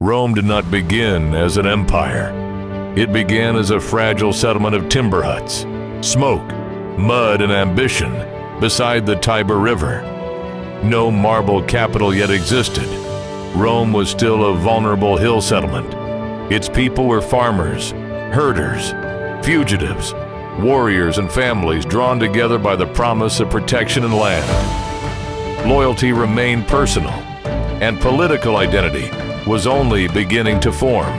Rome did not begin as an empire. It began as a fragile settlement of timber huts, smoke, mud, and ambition beside the Tiber River. No marble capital yet existed. Rome was still a vulnerable hill settlement. Its people were farmers, herders, fugitives, warriors, and families drawn together by the promise of protection and land. Loyalty remained personal, and political identity was only beginning to form.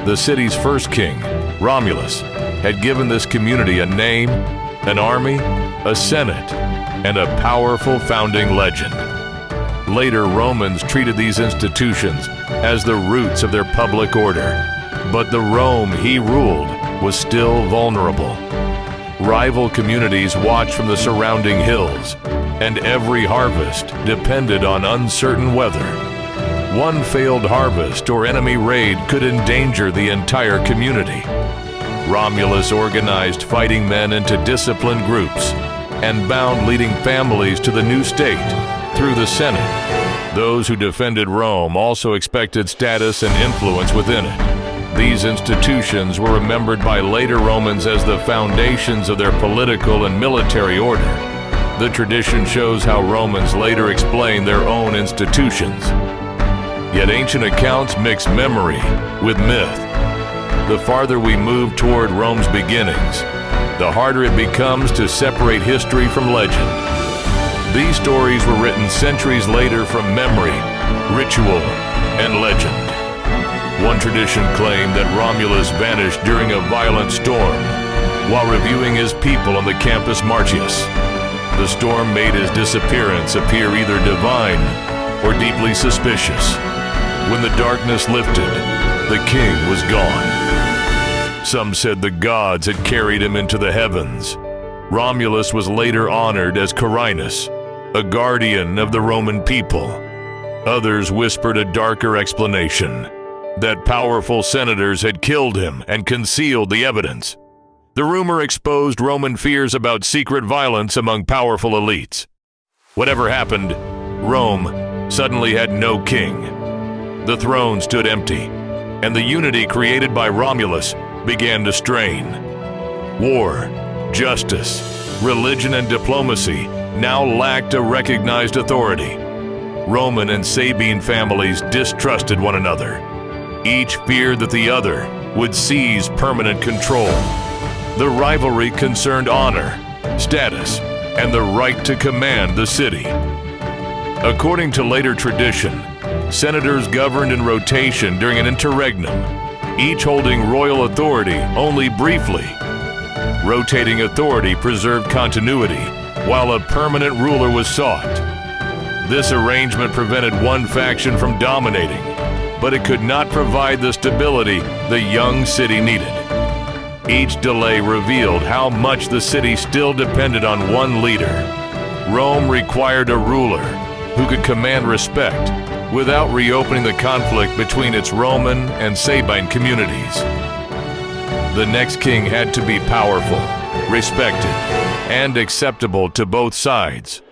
The city's first king, Romulus, had given this community a name, an army, a senate, and a powerful founding legend. Later, Romans treated these institutions as the roots of their public order, but the Rome he ruled was still vulnerable. Rival communities watched from the surrounding hills, and every harvest depended on uncertain weather. One failed harvest or enemy raid could endanger the entire community. Romulus organized fighting men into disciplined groups and bound leading families to the new state through the Senate. Those who defended Rome also expected status and influence within it. These institutions were remembered by later Romans as the foundations of their political and military order. The tradition shows how Romans later explained their own institutions. Yet ancient accounts mix memory with myth. The farther we move toward Rome's beginnings, the harder it becomes to separate history from legend. These stories were written centuries later from memory, ritual, and legend. One tradition claimed that Romulus vanished during a violent storm while reviewing his people on the Campus Martius. The storm made his disappearance appear either divine or deeply suspicious. When the darkness lifted, the king was gone. Some said the gods had carried him into the heavens. Romulus was later honored as Carinus, a guardian of the Roman people. Others whispered a darker explanation, that powerful senators had killed him and concealed the evidence. The rumor exposed Roman fears about secret violence among powerful elites. Whatever happened, Rome suddenly had no king. The throne stood empty, and the unity created by Romulus began to strain. War, justice, religion, and diplomacy now lacked a recognized authority. Roman and Sabine families distrusted one another. Each feared that the other would seize permanent control. The rivalry concerned honor, status, and the right to command the city. According to later tradition, senators governed in rotation during an interregnum, each holding royal authority only briefly. Rotating authority preserved continuity, while a permanent ruler was sought. This arrangement prevented one faction from dominating, but it could not provide the stability the young city needed. Each delay revealed how much the city still depended on one leader. Rome required a ruler who could command respect without reopening the conflict between its Roman and Sabine communities. The next king had to be powerful, respected, and acceptable to both sides.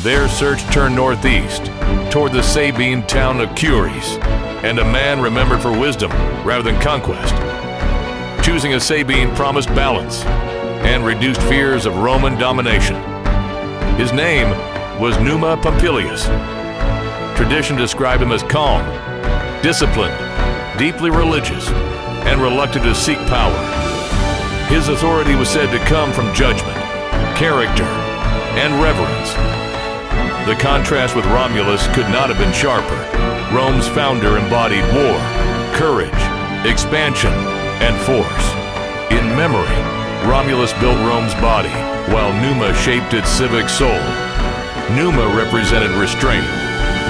Their search turned northeast, toward the Sabine town of Curies, and a man remembered for wisdom rather than conquest. Choosing a Sabine promised balance and reduced fears of Roman domination. His name was Numa Pompilius. Tradition described him as calm, disciplined, deeply religious, and reluctant to seek power. His authority was said to come from judgment, character, and reverence. The contrast with Romulus could not have been sharper. Rome's founder embodied war, courage, expansion, and force. In memory, Romulus built Rome's body, while Numa shaped its civic soul. Numa represented restraint,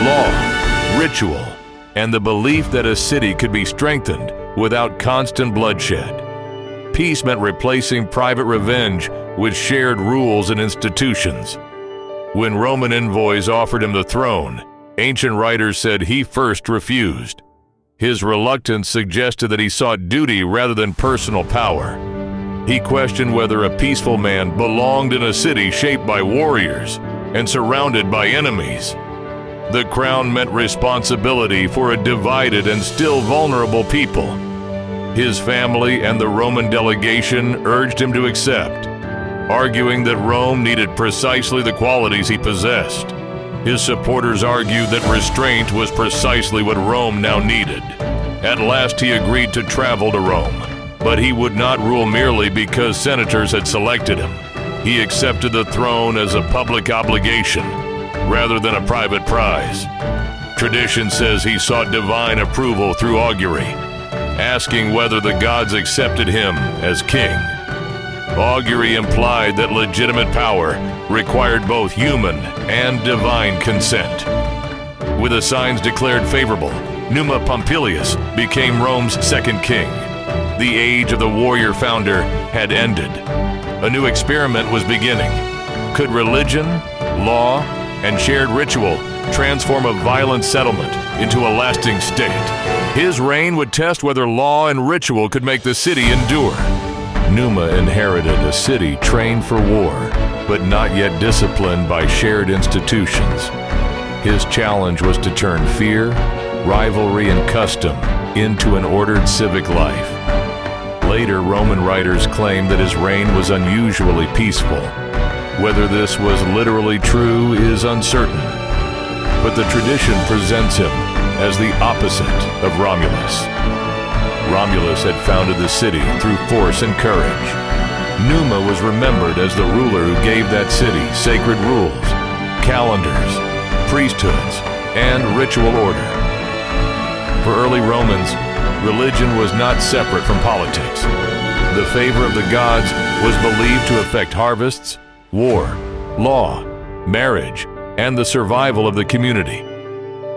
law, ritual, and the belief that a city could be strengthened without constant bloodshed. Peace meant replacing private revenge with shared rules and institutions. When Roman envoys offered him the throne, ancient writers said he first refused. His reluctance suggested that he sought duty rather than personal power. He questioned whether a peaceful man belonged in a city shaped by warriors and surrounded by enemies. The crown meant responsibility for a divided and still vulnerable people. His family and the Roman delegation urged him to accept, arguing that Rome needed precisely the qualities he possessed. His supporters argued that restraint was precisely what Rome now needed. At last he agreed to travel to Rome, but he would not rule merely because senators had selected him. He accepted the throne as a public obligation, rather than a private prize. Tradition says he sought divine approval through augury, asking whether the gods accepted him as king. Augury implied that legitimate power required both human and divine consent. With the signs declared favorable, Numa Pompilius became Rome's second king. The age of the warrior founder had ended. A new experiment was beginning. Could religion, law, and shared ritual transform a violent settlement into a lasting state? His reign would test whether law and ritual could make the city endure. Numa inherited a city trained for war, but not yet disciplined by shared institutions. His challenge was to turn fear, rivalry, and custom into an ordered civic life. Later, Roman writers claimed that his reign was unusually peaceful. Whether this was literally true is uncertain, but the tradition presents him as the opposite of Romulus. Romulus had founded the city through force and courage. Numa was remembered as the ruler who gave that city sacred rules, calendars, priesthoods, and ritual order. For early Romans, religion was not separate from politics. The favor of the gods was believed to affect harvests, war, law, marriage, and the survival of the community.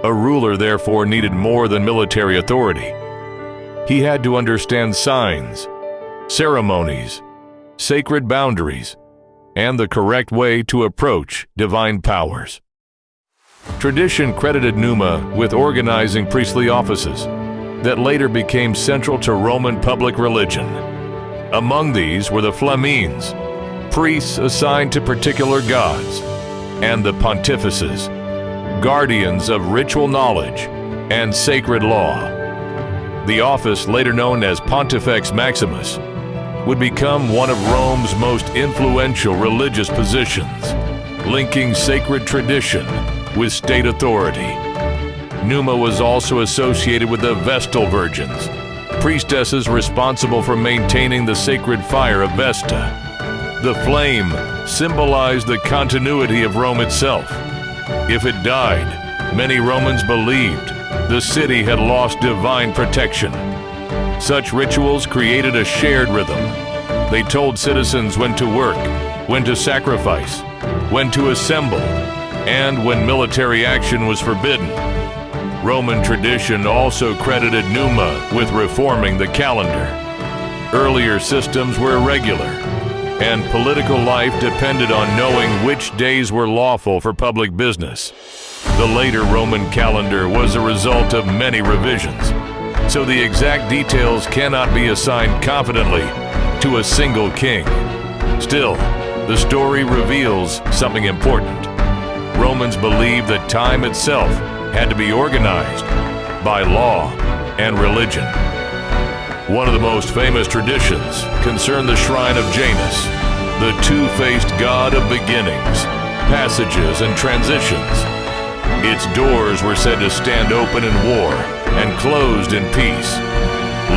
A ruler, therefore, needed more than military authority. He had to understand signs, ceremonies, sacred boundaries, and the correct way to approach divine powers. Tradition credited Numa with organizing priestly offices that later became central to Roman public religion. Among these were the flamines, priests assigned to particular gods, and the pontifices, guardians of ritual knowledge and sacred law. The office, later known as Pontifex Maximus, would become one of Rome's most influential religious positions, linking sacred tradition with state authority. Numa was also associated with the Vestal Virgins, priestesses responsible for maintaining the sacred fire of Vesta. The flame symbolized the continuity of Rome itself. If it died, many Romans believed the city had lost divine protection. Such rituals created a shared rhythm. They told citizens when to work, when to sacrifice, when to assemble, and when military action was forbidden. Roman tradition also credited Numa with reforming the calendar. Earlier systems were irregular, and political life depended on knowing which days were lawful for public business. The later Roman calendar was a result of many revisions, so the exact details cannot be assigned confidently to a single king. Still, the story reveals something important. Romans believed that time itself had to be organized by law and religion. One of the most famous traditions concerned the shrine of Janus, the two-faced god of beginnings, passages, and transitions. Its doors were said to stand open in war and closed in peace.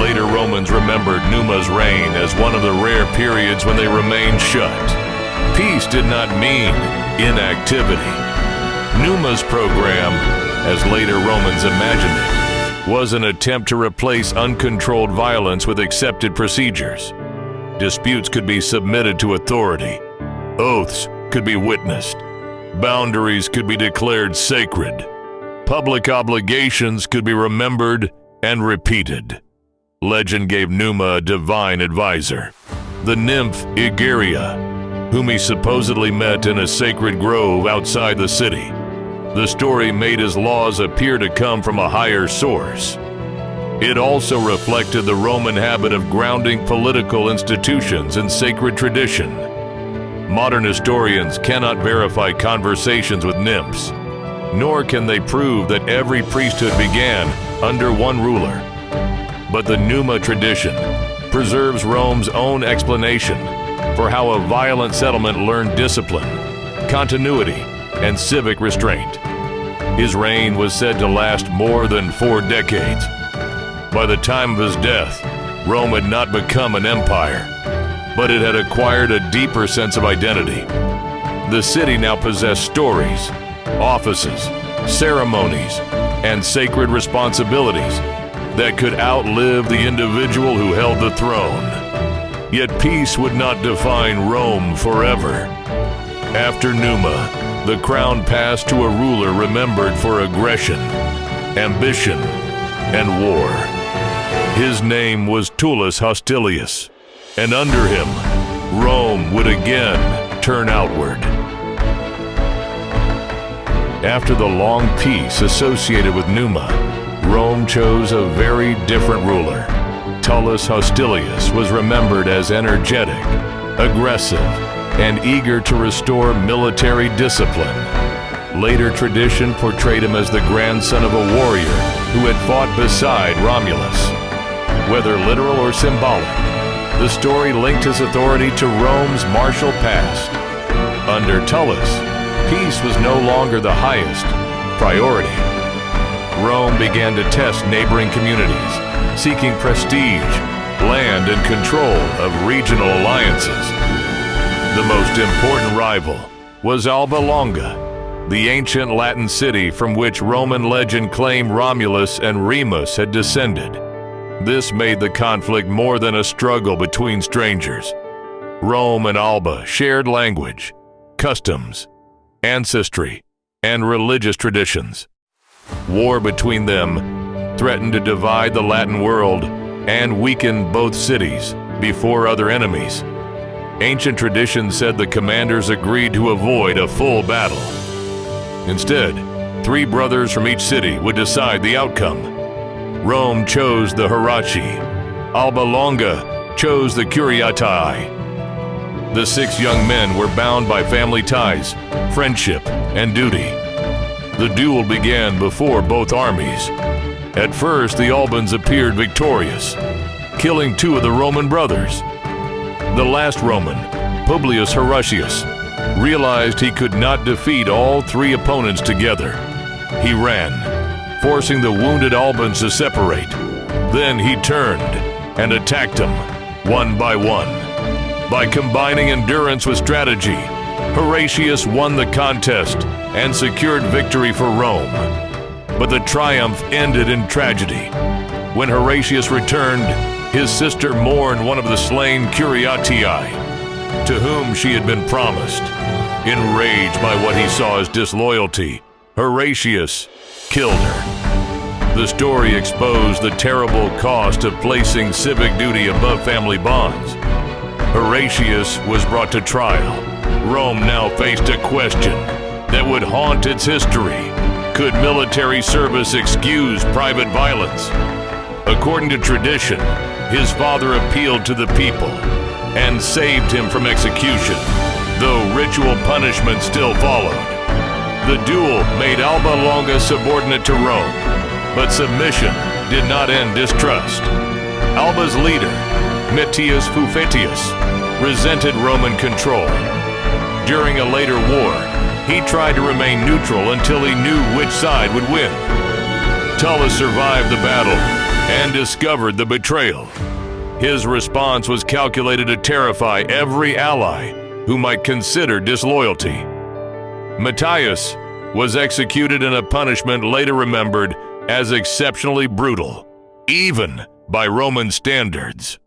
Later Romans remembered Numa's reign as one of the rare periods when they remained shut. Peace did not mean inactivity. Numa's program, as later Romans imagined it, was an attempt to replace uncontrolled violence with accepted procedures. Disputes could be submitted to authority. Oaths could be witnessed. Boundaries could be declared sacred. Public obligations could be remembered and repeated. Legend gave Numa a divine advisor, the nymph Egeria, whom he supposedly met in a sacred grove outside the city. The story made his laws appear to come from a higher source. It also reflected the Roman habit of grounding political institutions in sacred tradition. Modern historians cannot verify conversations with nymphs, nor can they prove that every priesthood began under one ruler. But the Numa tradition preserves Rome's own explanation for how a violent settlement learned discipline, continuity, and civic restraint. His reign was said to last more than 4 decades. By the time of his death, Rome had not become an empire, but it had acquired a deeper sense of identity. The city now possessed stories, offices, ceremonies, and sacred responsibilities that could outlive the individual who held the throne. Yet peace would not define Rome forever. After Numa, the crown passed to a ruler remembered for aggression, ambition, and war. His name was Tullus Hostilius, and under him, Rome would again turn outward. After the long peace associated with Numa, Rome chose a very different ruler. Tullus Hostilius was remembered as energetic, aggressive, and eager to restore military discipline. Later tradition portrayed him as the grandson of a warrior who had fought beside Romulus. Whether literal or symbolic, the story linked his authority to Rome's martial past. Under Tullus, peace was no longer the highest priority. Rome began to test neighboring communities, seeking prestige, land, and control of regional alliances. The most important rival was Alba Longa, the ancient Latin city from which Roman legend claimed Romulus and Remus had descended. This made the conflict more than a struggle between strangers. Rome and Alba shared language, customs, ancestry, and religious traditions. War between them threatened to divide the Latin world and weaken both cities before other enemies. Ancient tradition said the commanders agreed to avoid a full battle. Instead, 3 brothers from each city would decide the outcome. Rome chose the Heraci. Alba Longa chose the Curiatii. The 6 young men were bound by family ties, friendship, and duty. The duel began before both armies. At first, the Albans appeared victorious, killing 2 of the Roman brothers. The last Roman, Publius Horatius, realized he could not defeat all 3 opponents together. He ran, forcing the wounded Albans to separate. Then he turned and attacked them, one by one. By combining endurance with strategy, Horatius won the contest and secured victory for Rome. But the triumph ended in tragedy. When Horatius returned, his sister mourned one of the slain Curiatii, to whom she had been promised. Enraged by what he saw as disloyalty, Horatius killed her. The story exposed the terrible cost of placing civic duty above family bonds. Horatius was brought to trial. Rome now faced a question that would haunt its history. Could military service excuse private violence? According to tradition, his father appealed to the people and saved him from execution, though ritual punishment still followed. The duel made Alba Longa subordinate to Rome, but submission did not end distrust. Alba's leader, Metius Fufetius, resented Roman control. During a later war, he tried to remain neutral until he knew which side would win. Tullus survived the battle and discovered the betrayal. His response was calculated to terrify every ally who might consider disloyalty. Metius was executed in a punishment later remembered as exceptionally brutal, even by Roman standards.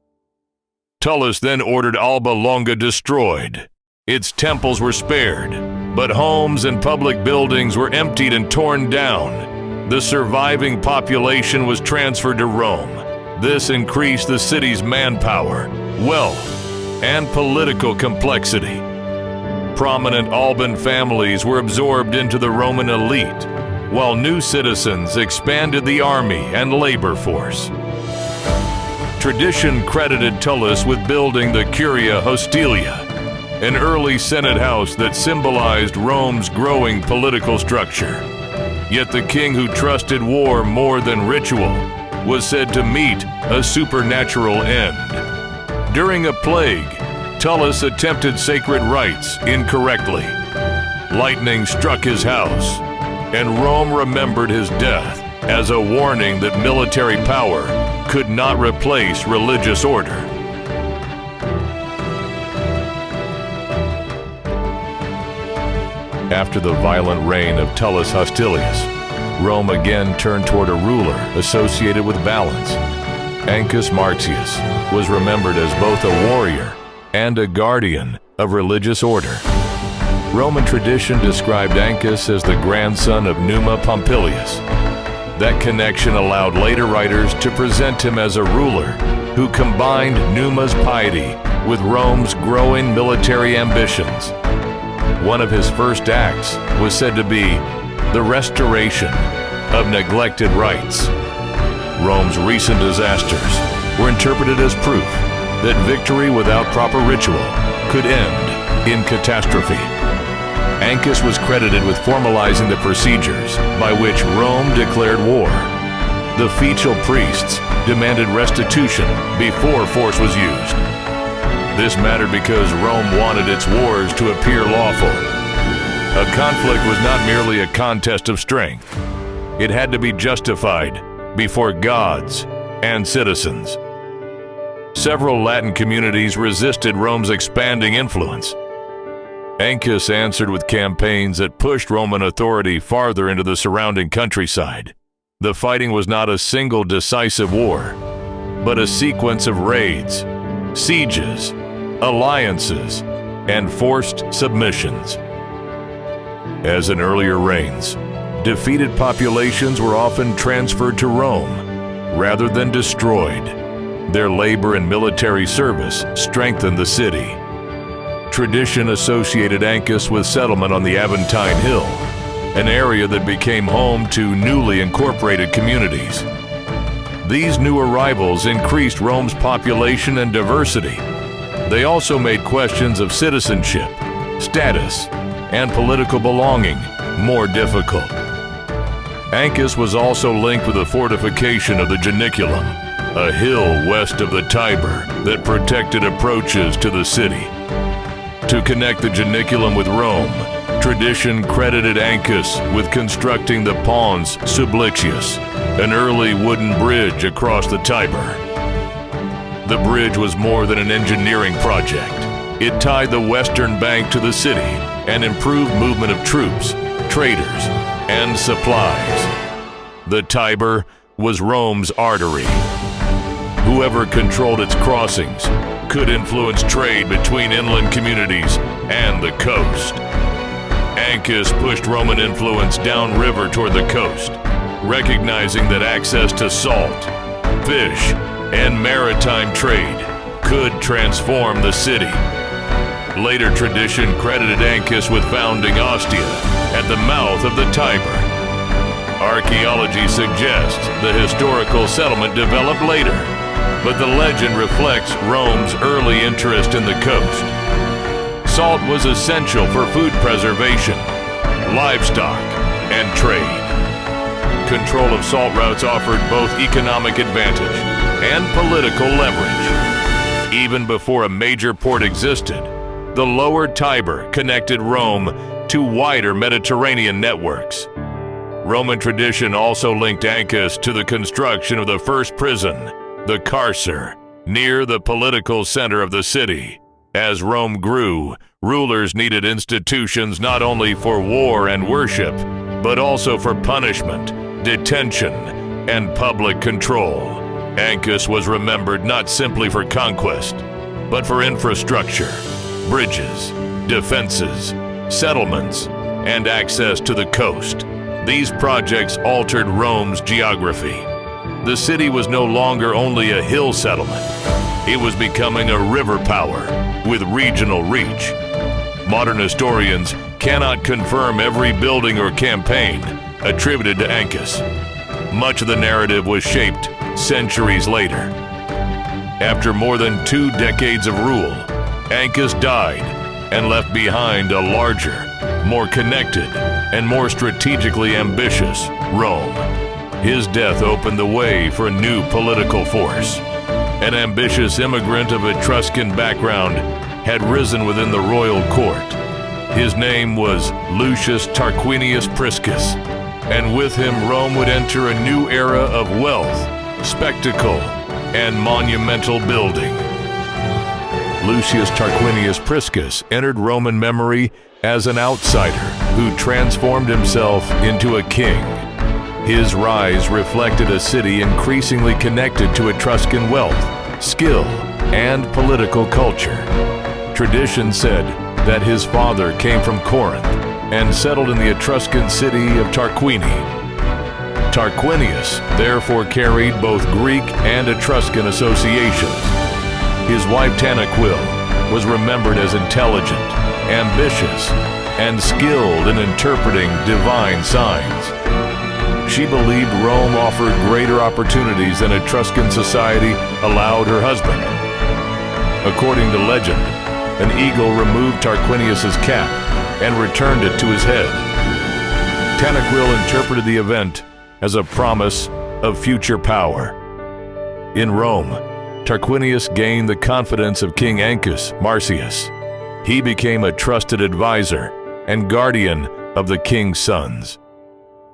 Tullus then ordered Alba Longa destroyed. Its temples were spared, but homes and public buildings were emptied and torn down. The surviving population was transferred to Rome. This increased the city's manpower, wealth, and political complexity. Prominent Alban families were absorbed into the Roman elite, while new citizens expanded the army and labor force. Tradition credited Tullus with building the Curia Hostilia, an early Senate house that symbolized Rome's growing political structure. Yet the king who trusted war more than ritual was said to meet a supernatural end. During a plague, Tullus attempted sacred rites incorrectly. Lightning struck his house, and Rome remembered his death as a warning that military power could not replace religious order. After the violent reign of Tullus Hostilius, Rome again turned toward a ruler associated with balance. Ancus Marcius was remembered as both a warrior and a guardian of religious order. Roman tradition described Ancus as the grandson of Numa Pompilius. That connection allowed later writers to present him as a ruler who combined Numa's piety with Rome's growing military ambitions. One of his first acts was said to be the restoration of neglected rites. Rome's recent disasters were interpreted as proof that victory without proper ritual could end in catastrophe. Ancus was credited with formalizing the procedures by which Rome declared war. The Fetial priests demanded restitution before force was used. This mattered because Rome wanted its wars to appear lawful. A conflict was not merely a contest of strength. It had to be justified before gods and citizens. Several Latin communities resisted Rome's expanding influence. Ancus answered with campaigns that pushed Roman authority farther into the surrounding countryside. The fighting was not a single decisive war, but a sequence of raids, sieges, alliances, and forced submissions. As in earlier reigns, defeated populations were often transferred to Rome rather than destroyed. Their labor and military service strengthened the city. Tradition associated Ancus with settlement on the Aventine Hill, an area that became home to newly incorporated communities. These new arrivals increased Rome's population and diversity. They also made questions of citizenship, status, and political belonging more difficult. Ancus was also linked with the fortification of the Janiculum, a hill west of the Tiber that protected approaches to the city. To connect the Janiculum with Rome, tradition credited Ancus with constructing the Pons Sublicius, an early wooden bridge across the Tiber. The bridge was more than an engineering project. It tied the western bank to the city and improved movement of troops, traders, and supplies. The Tiber was Rome's artery. Whoever controlled its crossings could influence trade between inland communities and the coast. Ancus pushed Roman influence downriver toward the coast, recognizing that access to salt, fish, and maritime trade could transform the city. Later tradition credited Ancus with founding Ostia at the mouth of the Tiber. Archaeology suggests the historical settlement developed later, but the legend reflects Rome's early interest in the coast. Salt was essential for food preservation, livestock, and trade. Control of salt routes offered both economic advantage and political leverage. Even before a major port existed, the lower Tiber connected Rome to wider Mediterranean networks. Roman tradition also linked Ancus to the construction of the first prison, the carcer, near the political center of the city. As Rome grew, rulers needed institutions not only for war and worship, but also for punishment, detention, and public control. Ancus was remembered not simply for conquest, but for infrastructure, bridges, defenses, settlements, and access to the coast. These projects altered Rome's geography. The city was no longer only a hill settlement. It was becoming a river power with regional reach. Modern historians cannot confirm every building or campaign attributed to Ancus. Much of the narrative was shaped centuries later. After more than 2 decades of rule, Ancus died and left behind a larger, more connected, and more strategically ambitious Rome. His death opened the way for a new political force. An ambitious immigrant of Etruscan background had risen within the royal court. His name was Lucius Tarquinius Priscus, and with him Rome would enter a new era of wealth, spectacle, and monumental building. Lucius Tarquinius Priscus entered Roman memory as an outsider who transformed himself into a king. His rise reflected a city increasingly connected to Etruscan wealth, skill, and political culture. Tradition said that his father came from Corinth and settled in the Etruscan city of Tarquini. Tarquinius therefore carried both Greek and Etruscan associations. His wife Tanaquil was remembered as intelligent, ambitious, and skilled in interpreting divine signs. She believed Rome offered greater opportunities than Etruscan society allowed her husband. According to legend, an eagle removed Tarquinius's cap and returned it to his head. Tanaquil interpreted the event as a promise of future power. In Rome, Tarquinius gained the confidence of King Ancus Marcius. He became a trusted advisor and guardian of the king's sons.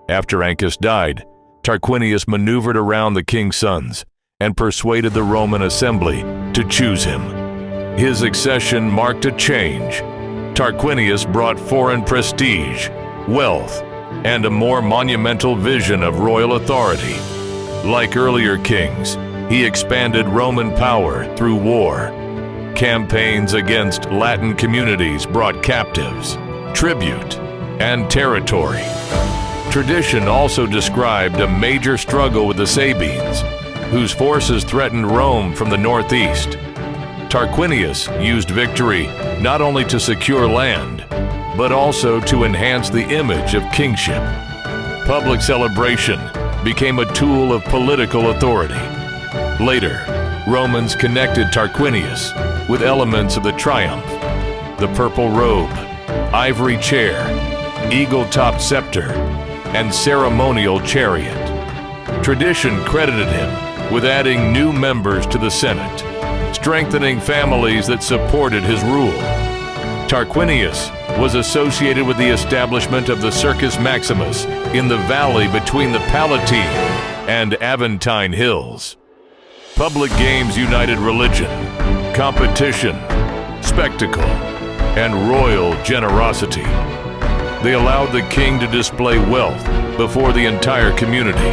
After Ancus died, Tarquinius maneuvered around the king's sons and persuaded the Roman assembly to choose him. His accession marked a change. Tarquinius brought foreign prestige, wealth, and a more monumental vision of royal authority. Like earlier kings, he expanded Roman power through war. Campaigns against Latin communities brought captives, tribute, and territory. Tradition also described a major struggle with the Sabines, whose forces threatened Rome from the northeast. Tarquinius used victory not only to secure land, but also to enhance the image of kingship. Public celebration became a tool of political authority. Later, Romans connected Tarquinius with elements of the triumph: the purple robe, ivory chair, eagle-topped scepter, and ceremonial chariot. Tradition credited him with adding new members to the Senate, strengthening families that supported his rule. Tarquinius was associated with the establishment of the Circus Maximus in the valley between the Palatine and Aventine Hills. Public games united religion, competition, spectacle, and royal generosity. They allowed the king to display wealth before the entire community.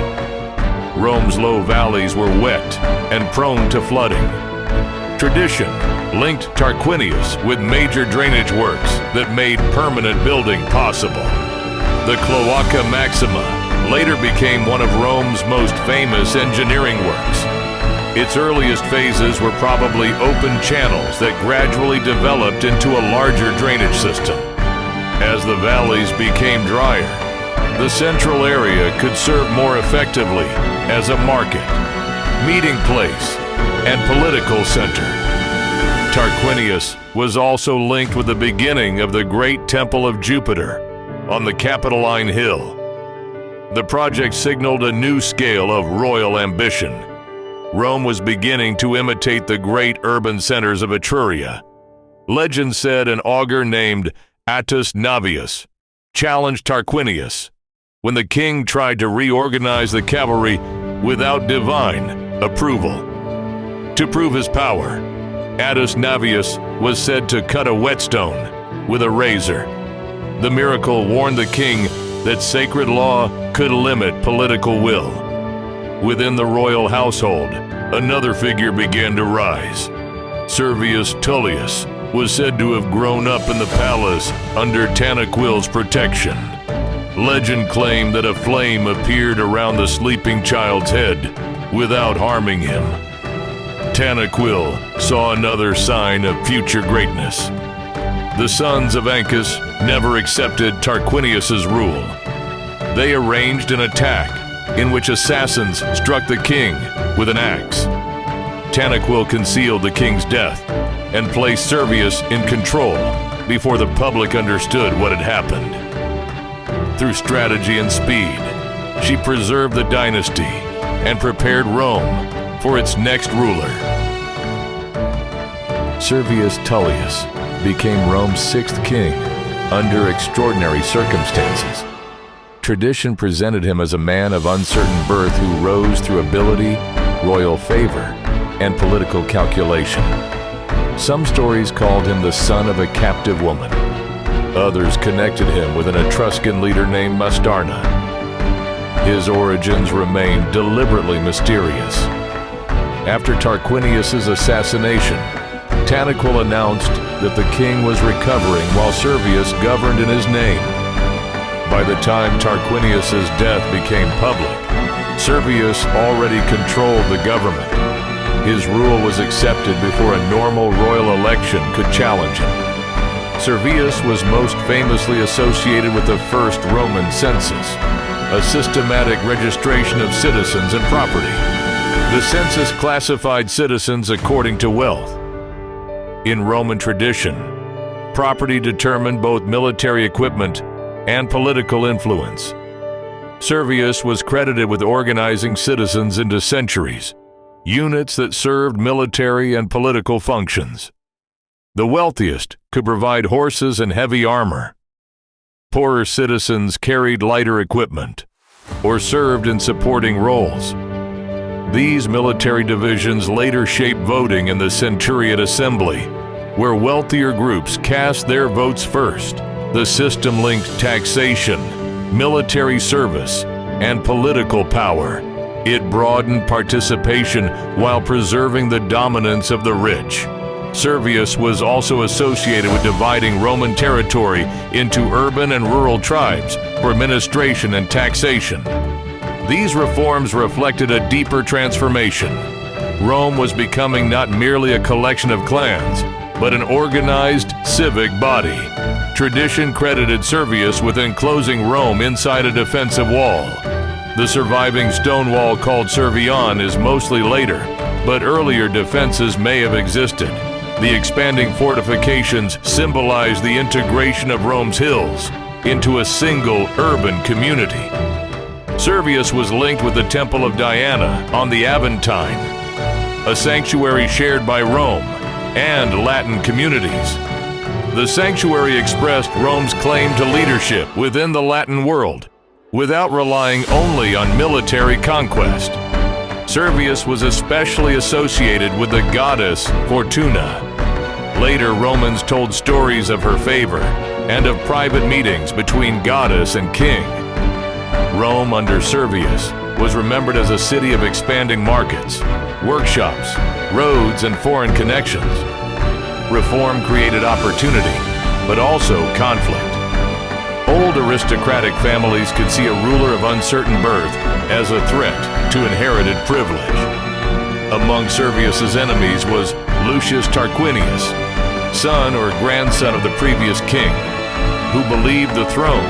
Rome's low valleys were wet and prone to flooding. Tradition linked Tarquinius with major drainage works that made permanent building possible. The Cloaca Maxima later became one of Rome's most famous engineering works. Its earliest phases were probably open channels that gradually developed into a larger drainage system. As the valleys became drier, the central area could serve more effectively as a market, meeting place, and political center. Tarquinius was also linked with the beginning of the great Temple of Jupiter on the Capitoline Hill. The project signaled a new scale of royal ambition. Rome was beginning to imitate the great urban centers of Etruria. Legend said an augur named Attus Navius challenged Tarquinius when the king tried to reorganize the cavalry without divine approval. To prove his power, Attus Navius was said to cut a whetstone with a razor. The miracle warned the king that sacred law could limit political will. Within the royal household, another figure began to rise. Servius Tullius was said to have grown up in the palace under Tanaquil's protection. Legend claimed that a flame appeared around the sleeping child's head without harming him. Tanaquil saw another sign of future greatness. The sons of Ancus never accepted Tarquinius's rule. They arranged an attack in which assassins struck the king with an axe. Tanaquil concealed the king's death and placed Servius in control, before the public understood what had happened. Through strategy and speed, she preserved the dynasty and prepared Rome for its next ruler. Servius Tullius became Rome's sixth king under extraordinary circumstances. Tradition presented him as a man of uncertain birth who rose through ability, royal favor, and political calculation. Some stories called him the son of a captive woman. Others connected him with an Etruscan leader named Mastarna. His origins remain deliberately mysterious. After Tarquinius's assassination, Tanaquil announced that the king was recovering while Servius governed in his name. By the time Tarquinius's death became public, Servius already controlled the government. His rule was accepted before a normal royal election could challenge him. Servius was most famously associated with the first Roman census, a systematic registration of citizens and property. The census classified citizens according to wealth. In Roman tradition, property determined both military equipment and political influence. Servius was credited with organizing citizens into centuries, units that served military and political functions. The wealthiest could provide horses and heavy armor. Poorer citizens carried lighter equipment or served in supporting roles. These military divisions later shaped voting in the Centuriate Assembly, where wealthier groups cast their votes first. The system linked taxation, military service, and political power. It broadened participation while preserving the dominance of the rich. Servius was also associated with dividing Roman territory into urban and rural tribes for administration and taxation. These reforms reflected a deeper transformation. Rome was becoming not merely a collection of clans, but an organized civic body. Tradition credited Servius with enclosing Rome inside a defensive wall. The surviving stone wall called Servion is mostly later, but earlier defenses may have existed. The expanding fortifications symbolize the integration of Rome's hills into a single urban community. Servius was linked with the Temple of Diana on the Aventine, a sanctuary shared by Rome and Latin communities. The sanctuary expressed Rome's claim to leadership within the Latin world, without relying only on military conquest. Servius was especially associated with the goddess Fortuna. Later, Romans told stories of her favor and of private meetings between goddess and king. Rome under Servius was remembered as a city of expanding markets, workshops, roads, and foreign connections. Reform created opportunity, but also conflict. Old aristocratic families could see a ruler of uncertain birth as a threat to inherited privilege. Among Servius's enemies was Lucius Tarquinius, son or grandson of the previous king, who believed the throne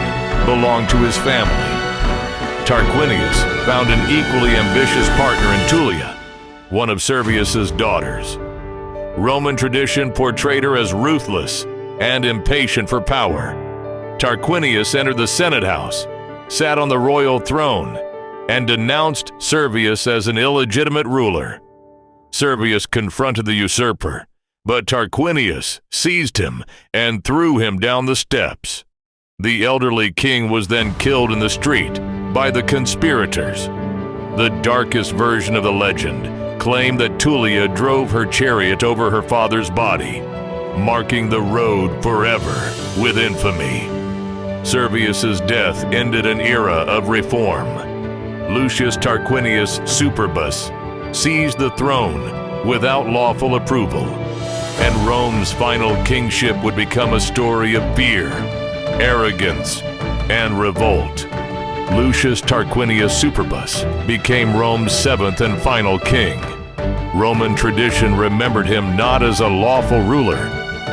belonged to his family. Tarquinius found an equally ambitious partner in Tullia, one of Servius's daughters. Roman tradition portrayed her as ruthless and impatient for power. Tarquinius entered the Senate house, sat on the royal throne, and denounced Servius as an illegitimate ruler. Servius confronted the usurper, but Tarquinius seized him and threw him down the steps. The elderly king was then killed in the street by the conspirators. The darkest version of the legend claimed that Tullia drove her chariot over her father's body, marking the road forever with infamy. Servius's death ended an era of reform. Lucius Tarquinius Superbus seized the throne without lawful approval, and Rome's final kingship would become a story of fear, arrogance, and revolt. Lucius Tarquinius Superbus became Rome's seventh and final king. Roman tradition remembered him not as a lawful ruler,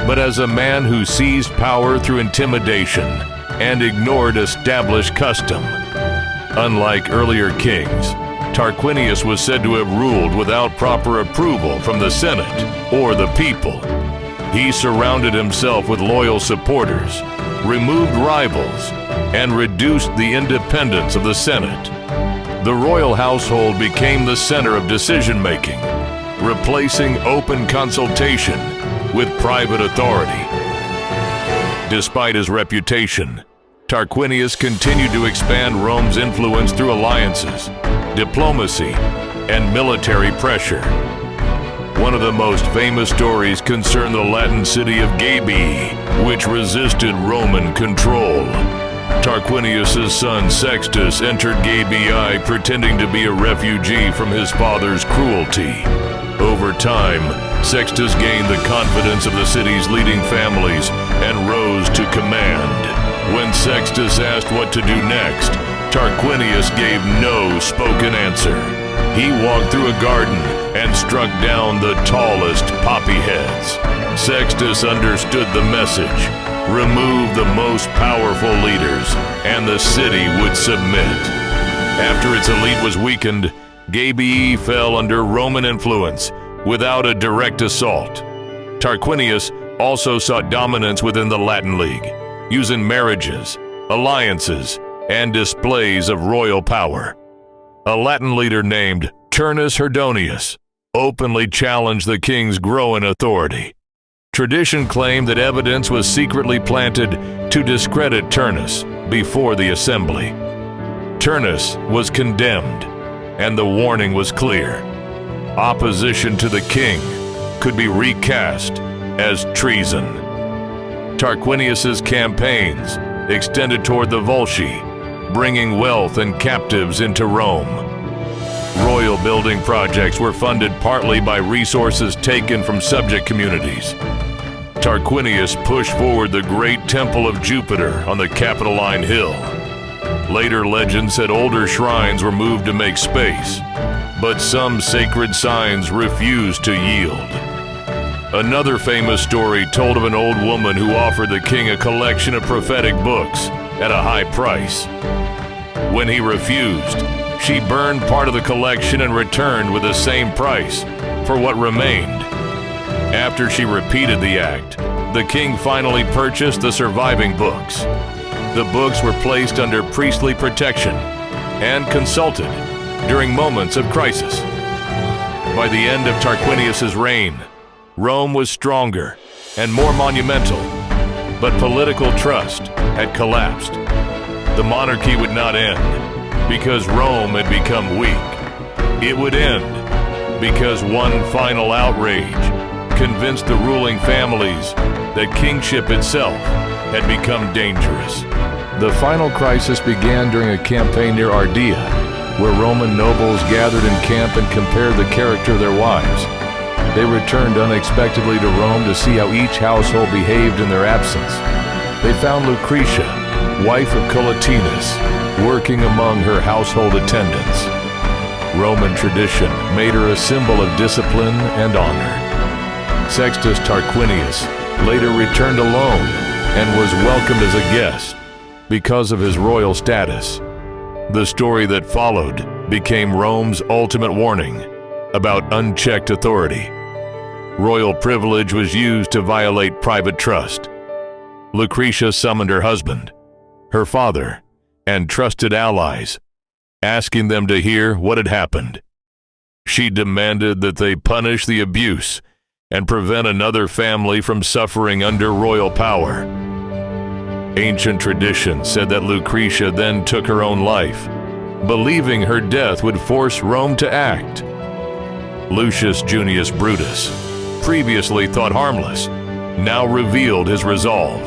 but as a man who seized power through intimidation and ignored established custom. Unlike earlier kings, Tarquinius was said to have ruled without proper approval from the Senate or the people. He surrounded himself with loyal supporters, removed rivals, and reduced the independence of the Senate. The royal household became the center of decision-making, replacing open consultation with private authority. Despite his reputation, Tarquinius continued to expand Rome's influence through alliances, diplomacy, and military pressure. One of the most famous stories concerned the Latin city of Gabii, which resisted Roman control. Tarquinius' son Sextus entered Gabii pretending to be a refugee from his father's cruelty. Over time, Sextus gained the confidence of the city's leading families and rose to command. When Sextus asked what to do next, Tarquinius gave no spoken answer. He walked through a garden and struck down the tallest poppy heads. Sextus understood the message: remove the most powerful leaders, and the city would submit. After its elite was weakened, Gabii fell under Roman influence without a direct assault. Tarquinius also sought dominance within the Latin League, using marriages, alliances, and displays of royal power. A Latin leader named Turnus Herdonius openly challenged the king's growing authority. Tradition claimed that evidence was secretly planted to discredit Turnus before the assembly. Turnus was condemned, and the warning was clear: opposition to the king could be recast as treason. Tarquinius's campaigns extended toward the Volsci, bringing wealth and captives into Rome. Royal building projects were funded partly by resources taken from subject communities. Tarquinius pushed forward the great temple of Jupiter on the Capitoline Hill. Later legends said older shrines were moved to make space, but some sacred signs refused to yield. Another famous story told of an old woman who offered the king a collection of prophetic books at a high price. When he refused, she burned part of the collection and returned with the same price for what remained. After she repeated the act, the king finally purchased the surviving books. The books were placed under priestly protection and consulted during moments of crisis. By the end of Tarquinius's reign, Rome was stronger and more monumental, but political trust had collapsed. The monarchy would not end because Rome had become weak. It would end because one final outrage convinced the ruling families that kingship itself had become dangerous. The final crisis began during a campaign near Ardea, where Roman nobles gathered in camp and compared the character of their wives. They returned unexpectedly to Rome to see how each household behaved in their absence. They found Lucretia, wife of Collatinus, working among her household attendants. Roman tradition made her a symbol of discipline and honor. Sextus Tarquinius later returned alone and was welcomed as a guest because of his royal status. The story that followed became Rome's ultimate warning about unchecked authority. Royal privilege was used to violate private trust. Lucretia summoned her husband, her father, and trusted allies, asking them to hear what had happened. She demanded that they punish the abuse and prevent another family from suffering under royal power. Ancient tradition said that Lucretia then took her own life, believing her death would force Rome to act. Lucius Junius Brutus, previously thought harmless, now revealed his resolve.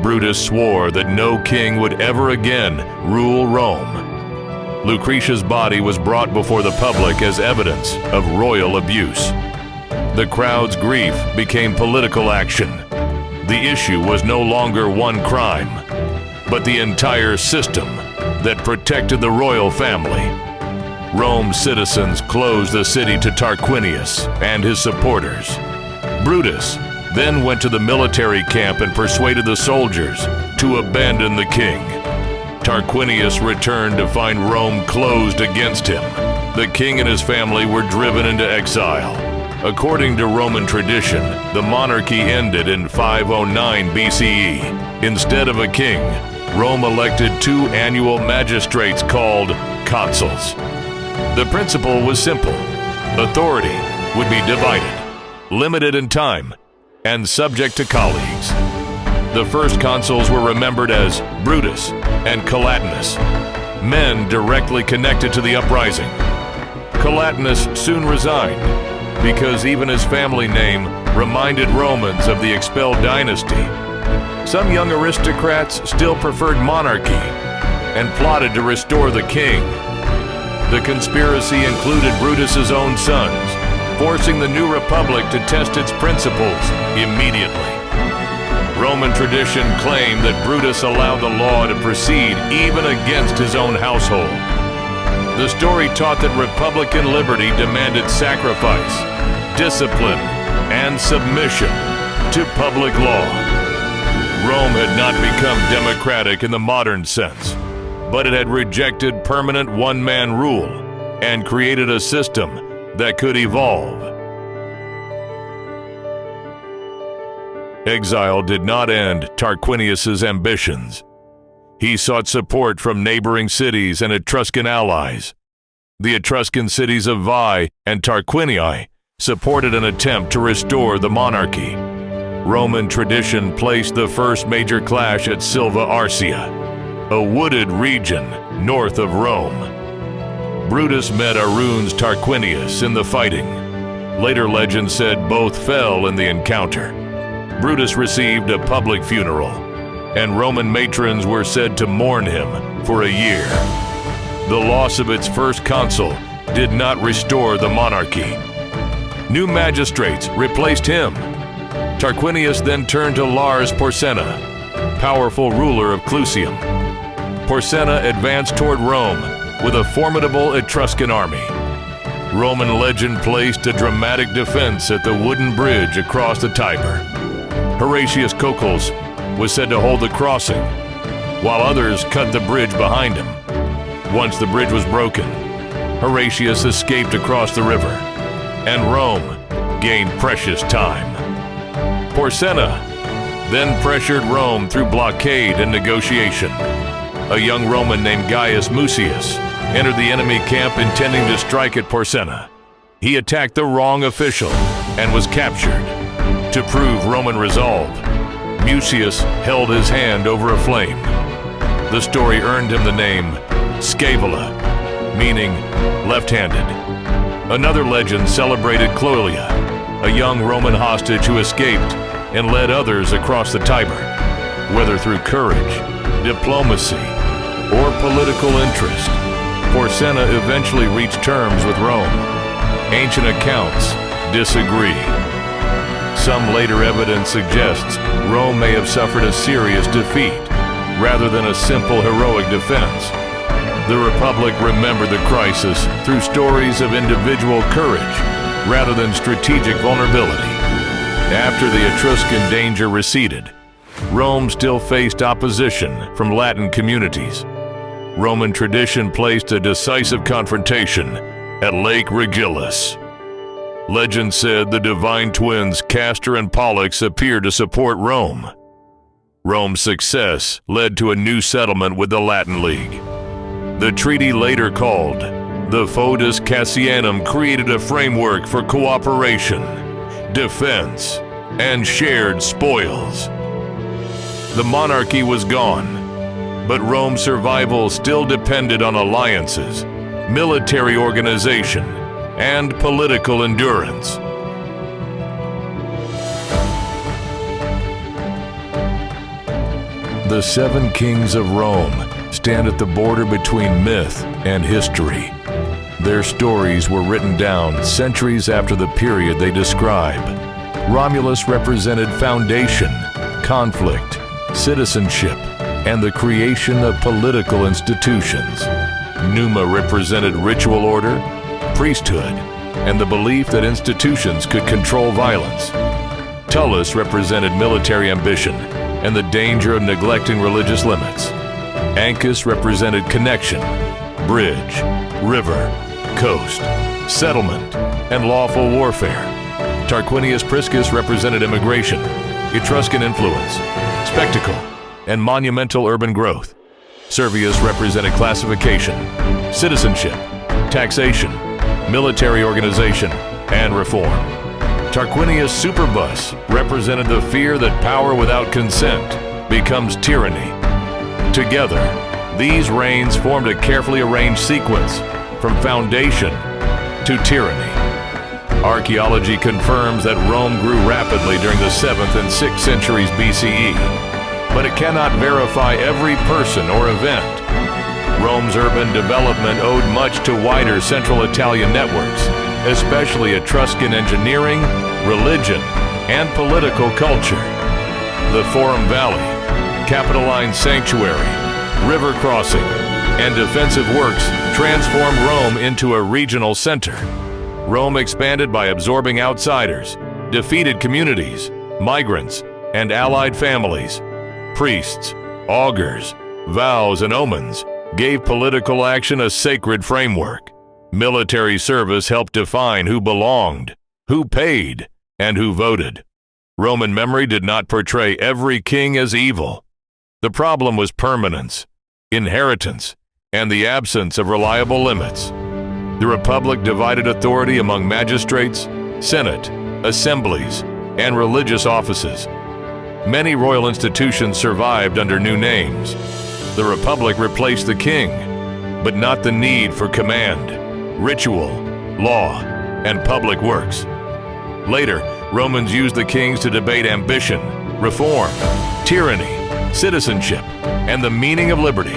Brutus swore that no king would ever again rule Rome. Lucretia's body was brought before the public as evidence of royal abuse. The crowd's grief became political action. The issue was no longer one crime, but the entire system that protected the royal family. Rome's citizens closed the city to Tarquinius and his supporters. Brutus then went to the military camp and persuaded the soldiers to abandon the king. Tarquinius returned to find Rome closed against him. The king and his family were driven into exile. According to Roman tradition, the monarchy ended in 509 BCE. Instead of a king, Rome elected 2 annual magistrates called consuls. The principle was simple. Authority would be divided, limited in time, and subject to colleagues. The first consuls were remembered as Brutus and Collatinus, men directly connected to the uprising. Collatinus soon resigned because even his family name reminded Romans of the expelled dynasty. Some young aristocrats still preferred monarchy and plotted to restore the king. The conspiracy included Brutus's own sons, forcing the new republic to test its principles immediately. Roman tradition claimed that Brutus allowed the law to proceed even against his own household. The story taught that Republican liberty demanded sacrifice, discipline, and submission to public law. Rome had not become democratic in the modern sense, but it had rejected permanent one-man rule and created a system that could evolve. Exile did not end Tarquinius's ambitions. He sought support from neighboring cities and Etruscan allies. The Etruscan cities of Veii and Tarquinii supported an attempt to restore the monarchy. Roman tradition placed the first major clash at Silva Arcia, a wooded region north of Rome. Brutus met Aruns Tarquinius in the fighting. Later legend said both fell in the encounter. Brutus received a public funeral, and Roman matrons were said to mourn him for a year. The loss of its first consul did not restore the monarchy. New magistrates replaced him. Tarquinius then turned to Lars Porsena, powerful ruler of Clusium. Porsena advanced toward Rome with a formidable Etruscan army. Roman legend placed a dramatic defense at the wooden bridge across the Tiber. Horatius Cocles was said to hold the crossing, while others cut the bridge behind him. Once the bridge was broken, Horatius escaped across the river, and Rome gained precious time. Porsena then pressured Rome through blockade and negotiation. A young Roman named Gaius Mucius entered the enemy camp intending to strike at Porsena. He attacked the wrong official and was captured. To prove Roman resolve, Mucius held his hand over a flame. The story earned him the name Scaevola, meaning left-handed. Another legend celebrated Cloelia, a young Roman hostage who escaped and led others across the Tiber. Whether through courage, diplomacy, or political interest, Porsena eventually reached terms with Rome. Ancient accounts disagree. Some later evidence suggests Rome may have suffered a serious defeat, rather than a simple heroic defense. The Republic remembered the crisis through stories of individual courage, rather than strategic vulnerability. After the Etruscan danger receded, Rome still faced opposition from Latin communities. Roman tradition placed a decisive confrontation at Lake Regillus. Legend said the divine twins Castor and Pollux appeared to support Rome. Rome's success led to a new settlement with the Latin League. The treaty, later called the Foedus Cassianum, created a framework for cooperation, defense, and shared spoils. The monarchy was gone, but Rome's survival still depended on alliances, military organization, and political endurance. The 7 kings of Rome stand at the border between myth and history. Their stories were written down centuries after the period they describe. Romulus represented foundation, conflict, citizenship, and the creation of political institutions. Numa represented ritual order, priesthood, and the belief that institutions could control violence. Tullus represented military ambition and the danger of neglecting religious limits. Ancus represented connection, bridge, river, coast, settlement, and lawful warfare. Tarquinius Priscus represented immigration, Etruscan influence, spectacle, and monumental urban growth. Servius represented classification, citizenship, taxation, military organization, and reform. Tarquinius Superbus represented the fear that power without consent becomes tyranny. Together, these reigns formed a carefully arranged sequence from foundation to tyranny. Archaeology confirms that Rome grew rapidly during the 7th and 6th centuries BCE, but it cannot verify every person or event. Rome's urban development owed much to wider central Italian networks, especially Etruscan engineering, religion, and political culture. The Forum Valley, Capitoline Sanctuary, river crossing, and defensive works transformed Rome into a regional center. Rome expanded by absorbing outsiders, defeated communities, migrants, and allied families. Priests, augurs, vows, and omens gave political action a sacred framework. Military service helped define who belonged, who paid, and who voted. Roman memory did not portray every king as evil. The problem was permanence, inheritance, and the absence of reliable limits. The Republic divided authority among magistrates, senate, assemblies, and religious offices. Many royal institutions survived under new names. The Republic replaced the king, but not the need for command, ritual, law, and public works. Later, Romans used the kings to debate ambition, reform, tyranny, citizenship, and the meaning of liberty.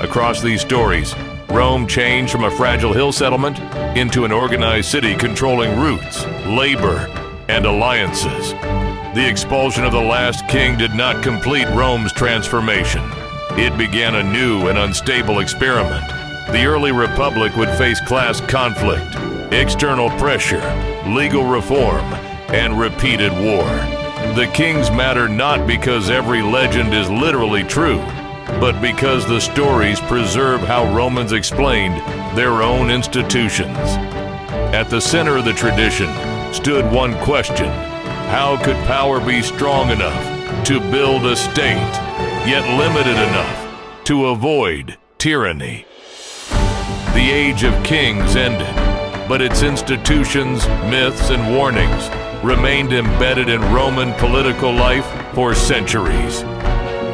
Across these stories, Rome changed from a fragile hill settlement into an organized city controlling routes, labor, and alliances. The expulsion of the last king did not complete Rome's transformation. It began a new and unstable experiment. The early republic would face class conflict, external pressure, legal reform, and repeated war. The kings matter not because every legend is literally true, but because the stories preserve how Romans explained their own institutions. At the center of the tradition stood one question: how could power be strong enough to build a state, yet limited enough to avoid tyranny? The age of kings ended, but its institutions, myths, and warnings remained embedded in Roman political life for centuries.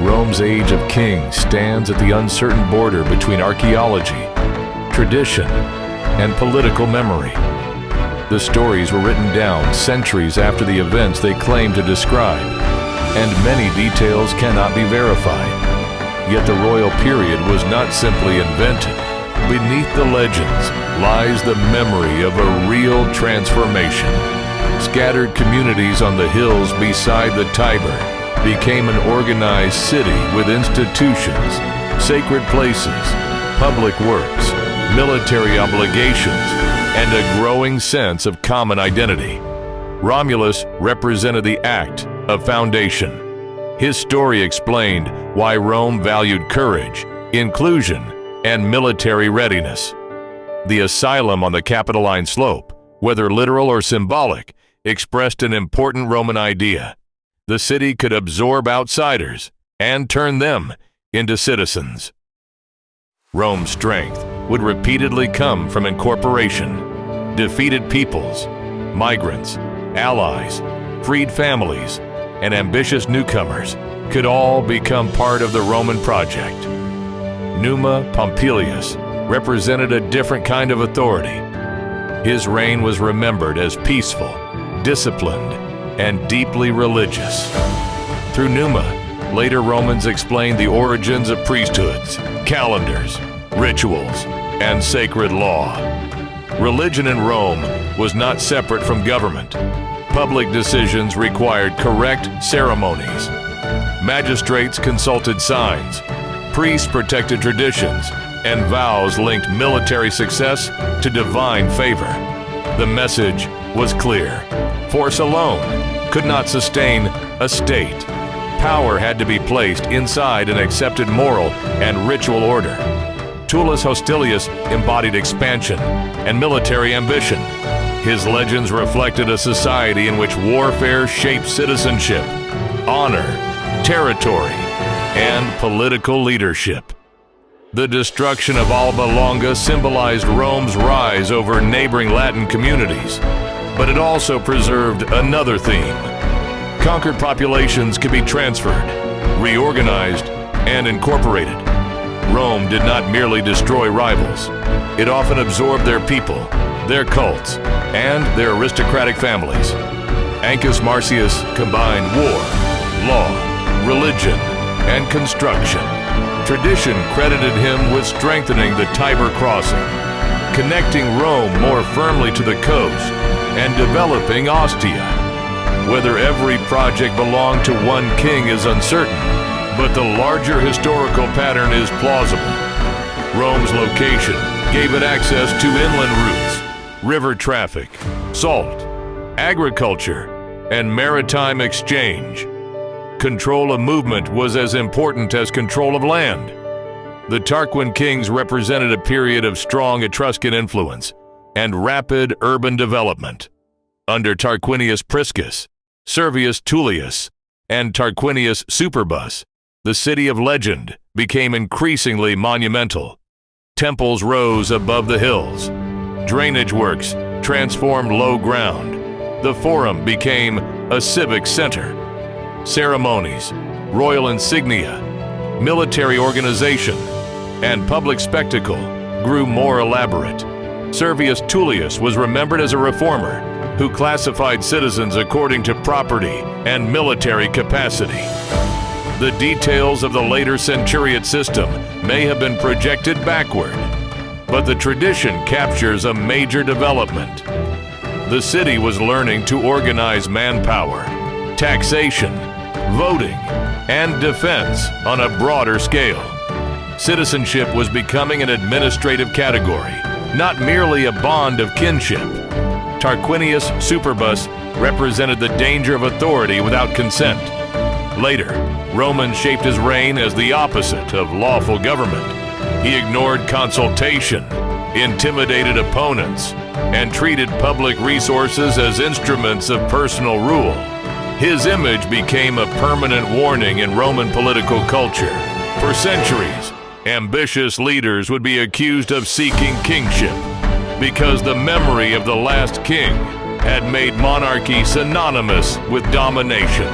Rome's age of kings stands at the uncertain border between archaeology, tradition, and political memory. The stories were written down centuries after the events they claim to describe, and many details cannot be verified. Yet the royal period was not simply invented. Beneath the legends lies the memory of a real transformation. Scattered communities on the hills beside the Tiber became an organized city with institutions, sacred places, public works, military obligations, and a growing sense of common identity. Romulus represented the act of foundation. His story explained why Rome valued courage, inclusion, and military readiness. The asylum on the Capitoline slope, whether literal or symbolic, expressed an important Roman idea. The city could absorb outsiders and turn them into citizens. Rome's strength would repeatedly come from incorporation. Defeated peoples, migrants, allies, freed families, and ambitious newcomers could all become part of the Roman project. Numa Pompilius represented a different kind of authority. His reign was remembered as peaceful, disciplined, and deeply religious. Through Numa, later Romans explained the origins of priesthoods, calendars, rituals, and sacred law. Religion in Rome was not separate from government. Public decisions required correct ceremonies. Magistrates consulted signs, priests protected traditions, and vows linked military success to divine favor. The message was clear. Force alone could not sustain a state. Power had to be placed inside an accepted moral and ritual order. Tullus Hostilius embodied expansion and military ambition. His legends reflected a society in which warfare shaped citizenship, honor, territory, and political leadership. The destruction of Alba Longa symbolized Rome's rise over neighboring Latin communities, but it also preserved another theme. Conquered populations could be transferred, reorganized, and incorporated. Rome did not merely destroy rivals. It often absorbed their people, their cults, and their aristocratic families. Ancus Marcius combined war, law, religion, and construction. Tradition credited him with strengthening the Tiber crossing, connecting Rome more firmly to the coast, and developing Ostia. Whether every project belonged to one king is uncertain, but the larger historical pattern is plausible. Rome's location gave it access to inland routes, river traffic, salt, agriculture, and maritime exchange. Control of movement was as important as control of land. The Tarquin kings represented a period of strong Etruscan influence and rapid urban development. Under Tarquinius Priscus, Servius Tullius, and Tarquinius Superbus, the city of legend became increasingly monumental. Temples rose above the hills. Drainage works transformed low ground. The Forum became a civic center. Ceremonies, royal insignia, military organization, and public spectacle grew more elaborate. Servius Tullius was remembered as a reformer who classified citizens according to property and military capacity. The details of the later centuriate system may have been projected backward, but the tradition captures a major development. The city was learning to organize manpower, taxation, voting, and defense on a broader scale. Citizenship was becoming an administrative category, not merely a bond of kinship. Tarquinius Superbus represented the danger of authority without consent. Later, Romans shaped his reign as the opposite of lawful government. He ignored consultation, intimidated opponents, and treated public resources as instruments of personal rule. His image became a permanent warning in Roman political culture. For centuries, ambitious leaders would be accused of seeking kingship because the memory of the last king had made monarchy synonymous with domination.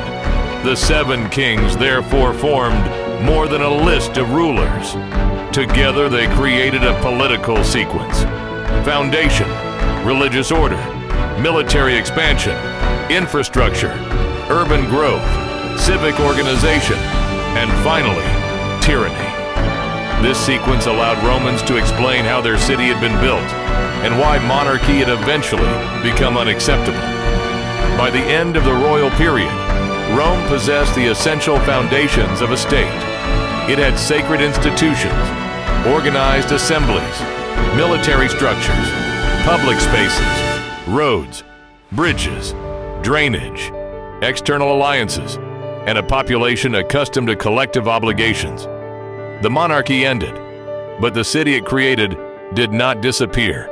The seven kings therefore formed more than a list of rulers. Together they created a political sequence: foundation, religious order, military expansion, infrastructure, urban growth, civic organization, and finally, tyranny. This sequence allowed Romans to explain how their city had been built and why monarchy had eventually become unacceptable. By the end of the royal period, Rome possessed the essential foundations of a state. It had sacred institutions, organized assemblies, military structures, public spaces, roads, bridges, drainage, external alliances, and a population accustomed to collective obligations. The monarchy ended, but the city it created did not disappear.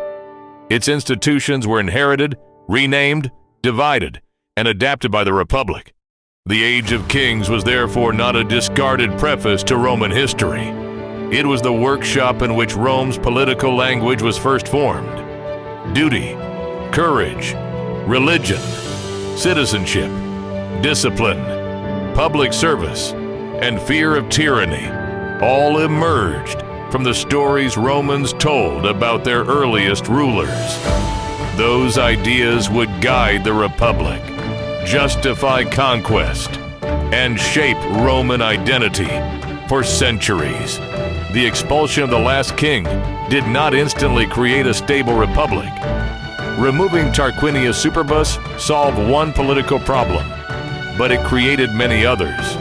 Its institutions were inherited, renamed, divided, and adapted by the Republic. The Age of Kings was therefore not a discarded preface to Roman history. It was the workshop in which Rome's political language was first formed. Duty, courage, religion, citizenship, discipline, public service, and fear of tyranny all emerged from the stories Romans told about their earliest rulers. Those ideas would guide the Republic, justify conquest, and shape Roman identity for centuries. The expulsion of the last king did not instantly create a stable republic. Removing Tarquinius Superbus solved one political problem, but it created many others.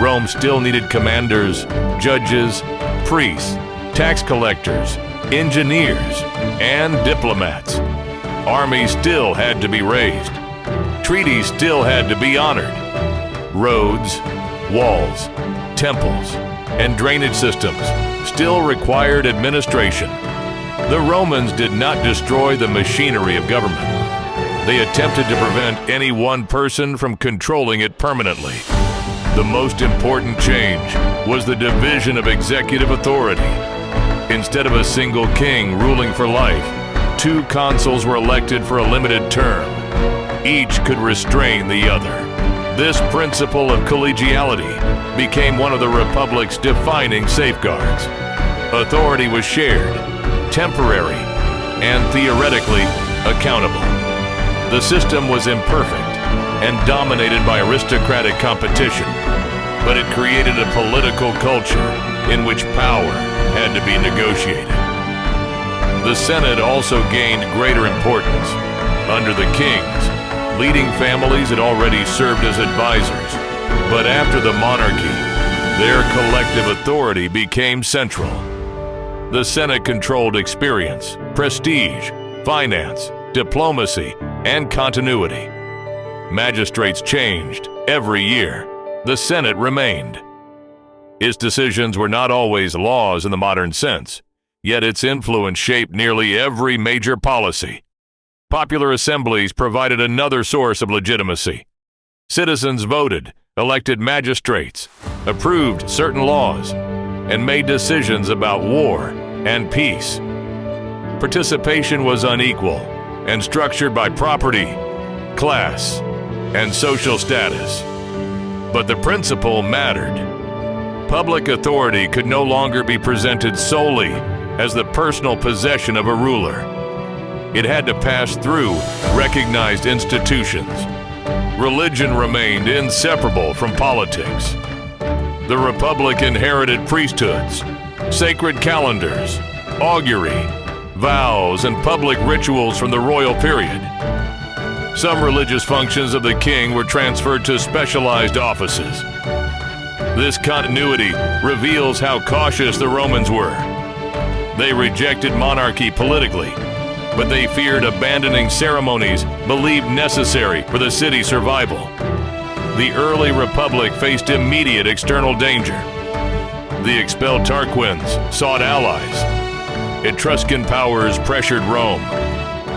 Rome still needed commanders, judges, priests, tax collectors, engineers, and diplomats. Armies still had to be raised. Treaties still had to be honored. Roads, walls, temples, and drainage systems still required administration. The Romans did not destroy the machinery of government. they attempted to prevent any one person from controlling it permanently. The most important change was the division of executive authority. Instead of a single king ruling for life, 2 consuls were elected for a limited term. Each could restrain the other. This principle of collegiality became one of the Republic's defining safeguards. Authority was shared, temporary, and theoretically accountable. The system was imperfect and dominated by aristocratic competition, but it created a political culture in which power had to be negotiated. The Senate also gained greater importance. Under the kings, leading families had already served as advisors, but after the monarchy, their collective authority became central. The Senate controlled experience, prestige, finance, diplomacy, and continuity. Magistrates changed every year. The Senate remained. Its decisions were not always laws in the modern sense, yet its influence shaped nearly every major policy. Popular assemblies provided another source of legitimacy. Citizens voted, elected magistrates, approved certain laws, and made decisions about war and peace. Participation was unequal and structured by property, class, and social status. But the principle mattered. Public authority could no longer be presented solely as the personal possession of a ruler. It had to pass through recognized institutions. Religion remained inseparable from politics. The Republic inherited priesthoods, sacred calendars, augury, vows, and public rituals from the royal period. Some religious functions of the king were transferred to specialized offices. This continuity reveals how cautious the Romans were. They rejected monarchy politically, but they feared abandoning ceremonies believed necessary for the city's survival. The early republic faced immediate external danger. The expelled Tarquins sought allies. Etruscan powers pressured Rome.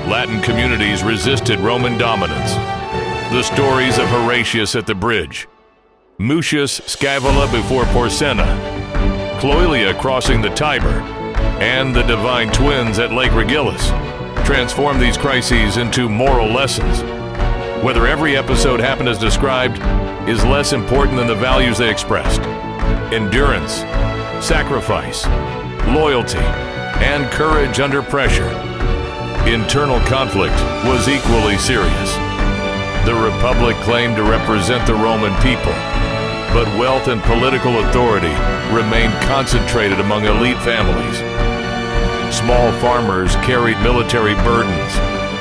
Latin communities resisted Roman dominance. The stories of Horatius at the bridge, Mucius Scaevola before Porsenna, Cloelia crossing the Tiber, and the divine twins at Lake Regillus transform these crises into moral lessons. Whether every episode happened as described is less important than the values they expressed. Endurance, sacrifice, loyalty, and courage under pressure. Internal conflict was equally serious. The Republic claimed to represent the Roman people, but wealth and political authority remained concentrated among elite families. Small farmers carried military burdens,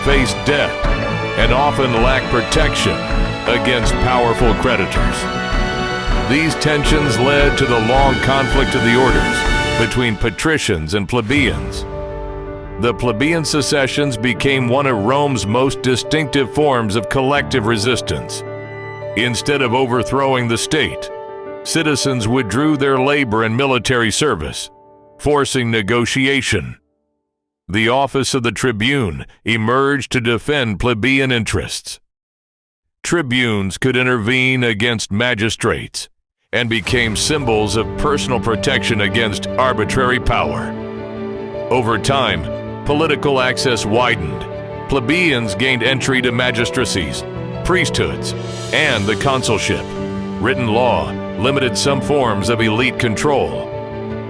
faced debt, and often lacked protection against powerful creditors. These tensions led to the long conflict of the orders between patricians and plebeians. The plebeian secessions became one of Rome's most distinctive forms of collective resistance. Instead of overthrowing the state, citizens withdrew their labor and military service, forcing negotiation. The office of the tribune emerged to defend plebeian interests. Tribunes could intervene against magistrates and became symbols of personal protection against arbitrary power. Over time, political access widened. Plebeians gained entry to magistracies, priesthoods, and the consulship. Written law limited some forms of elite control.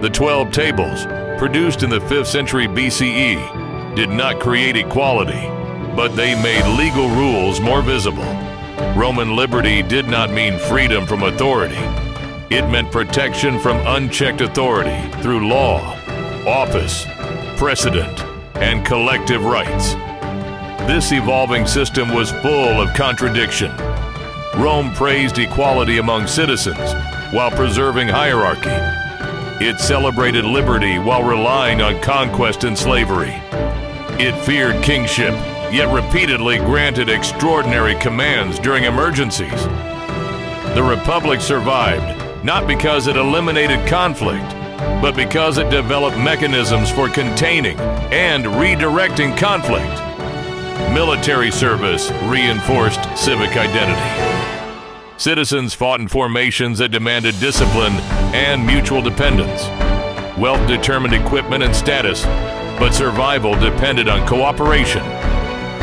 The 12 Tables, produced in the 5th century BCE, did not create equality, but they made legal rules more visible. Roman liberty did not mean freedom from authority. It meant protection from unchecked authority through law, office, precedent, and collective rights. This evolving system was full of contradiction. Rome praised equality among citizens while preserving hierarchy. It celebrated liberty while relying on conquest and slavery. It feared kingship, yet repeatedly granted extraordinary commands during emergencies. The Republic survived not because it eliminated conflict, but because it developed mechanisms for containing and redirecting conflict. Military service reinforced civic identity. Citizens fought in formations that demanded discipline and mutual dependence. Wealth determined equipment and status, but survival depended on cooperation.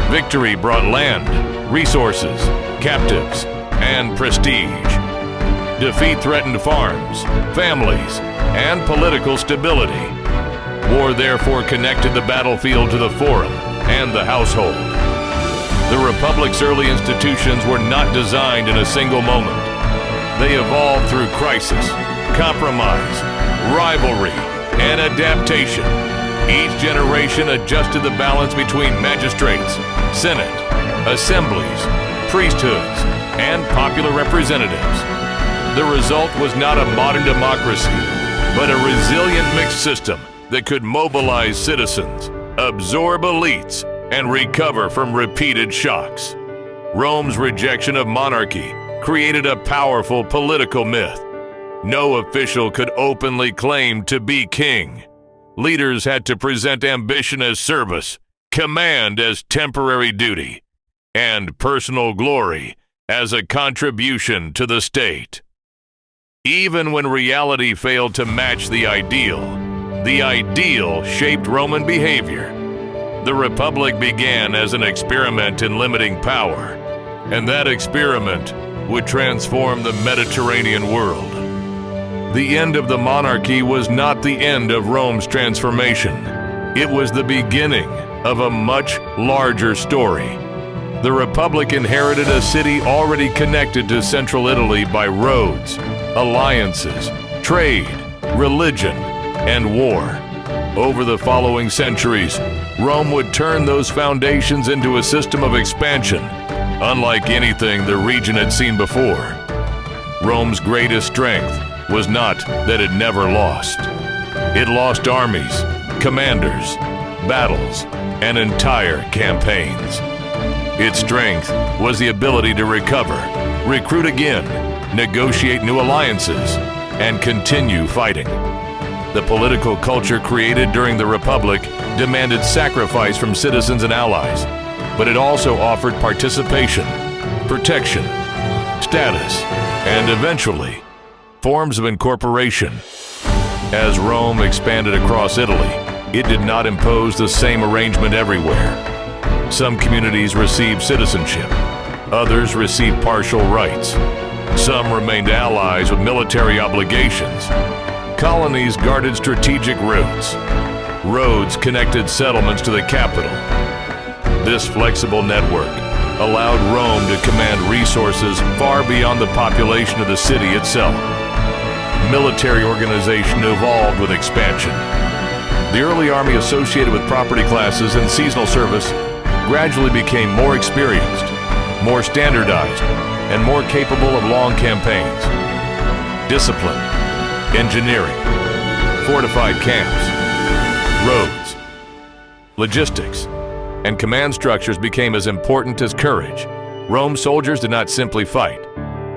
Victory brought land, resources, captives, and prestige. Defeat threatened farms, families, and political stability. War therefore connected the battlefield to the forum and the household. The Republic's early institutions were not designed in a single moment. They evolved through crisis, compromise, rivalry, and adaptation. Each generation adjusted the balance between magistrates, senate, assemblies, priesthoods, and popular representatives. The result was not a modern democracy, but a resilient mixed system that could mobilize citizens, absorb elites, and recover from repeated shocks. Rome's rejection of monarchy created a powerful political myth. No official could openly claim to be king. Leaders had to present ambition as service, command as temporary duty, and personal glory as a contribution to the state. Even when reality failed to match the ideal shaped Roman behavior. The Republic began as an experiment in limiting power, and that experiment would transform the Mediterranean world. The end of the monarchy was not the end of Rome's transformation. It was the beginning of a much larger story. The Republic inherited a city already connected to central Italy by roads, alliances, trade, religion, and war. Over the following centuries, Rome would turn those foundations into a system of expansion, unlike anything the region had seen before. Rome's greatest strength was not that it never lost. It lost armies, commanders, battles, and entire campaigns. Its strength was the ability to recover, recruit again, negotiate new alliances, and continue fighting. The political culture created during the Republic demanded sacrifice from citizens and allies, but it also offered participation, protection, status, and eventually, forms of incorporation. As Rome expanded across Italy, it did not impose the same arrangement everywhere. Some communities received citizenship, others received partial rights. Some remained allies with military obligations. Colonies guarded strategic routes. Roads connected settlements to the capital. This flexible network allowed Rome to command resources far beyond the population of the city itself. Military organization evolved with expansion. The early army associated with property classes and seasonal service gradually became more experienced, more standardized, and more capable of long campaigns. Discipline, engineering, fortified camps, roads, logistics, and command structures became as important as courage. Rome's soldiers did not simply fight.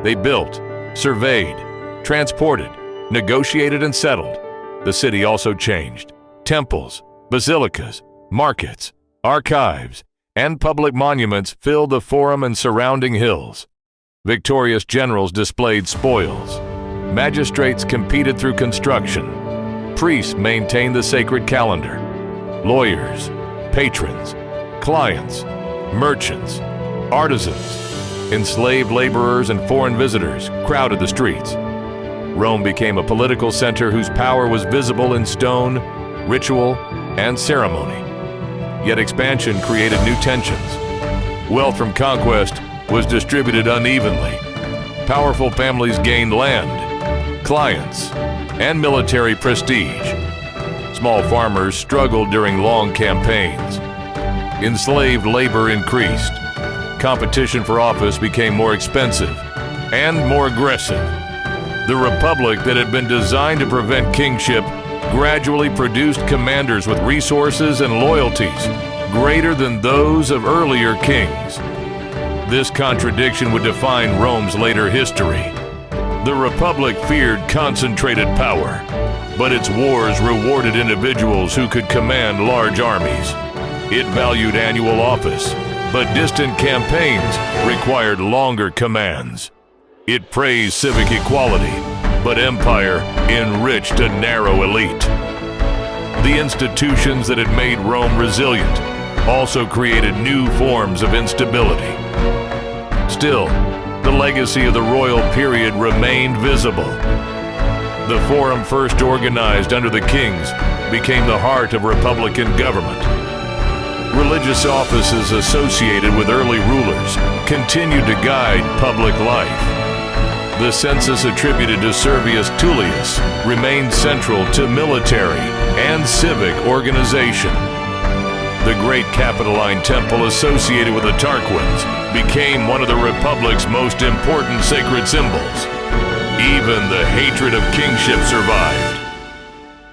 They built, surveyed, transported, negotiated, and settled. The city also changed. Temples, basilicas, markets, archives, and public monuments filled the forum and surrounding hills. Victorious generals displayed spoils. Magistrates competed through construction. Priests maintained the sacred calendar. Lawyers, patrons, clients, merchants, artisans, enslaved laborers, and foreign visitors crowded the streets. Rome became a political center whose power was visible in stone, ritual, and ceremony. Yet expansion created new tensions. Wealth from conquest was distributed unevenly. Powerful families gained land, clients, and military prestige. Small farmers struggled during long campaigns. Enslaved labor increased. Competition for office became more expensive and more aggressive. The republic that had been designed to prevent kingship gradually produced commanders with resources and loyalties greater than those of earlier kings. This contradiction would define Rome's later history. The Republic feared concentrated power, but its wars rewarded individuals who could command large armies. It valued annual office, but distant campaigns required longer commands. It praised civic equality, but empire enriched a narrow elite. The institutions that had made Rome resilient also created new forms of instability. Still, the legacy of the royal period remained visible. The forum first organized under the kings became the heart of republican government. Religious offices associated with early rulers continued to guide public life. The census attributed to Servius Tullius remained central to military and civic organization. The great Capitoline temple associated with the Tarquins became one of the Republic's most important sacred symbols. Even the hatred of kingship survived.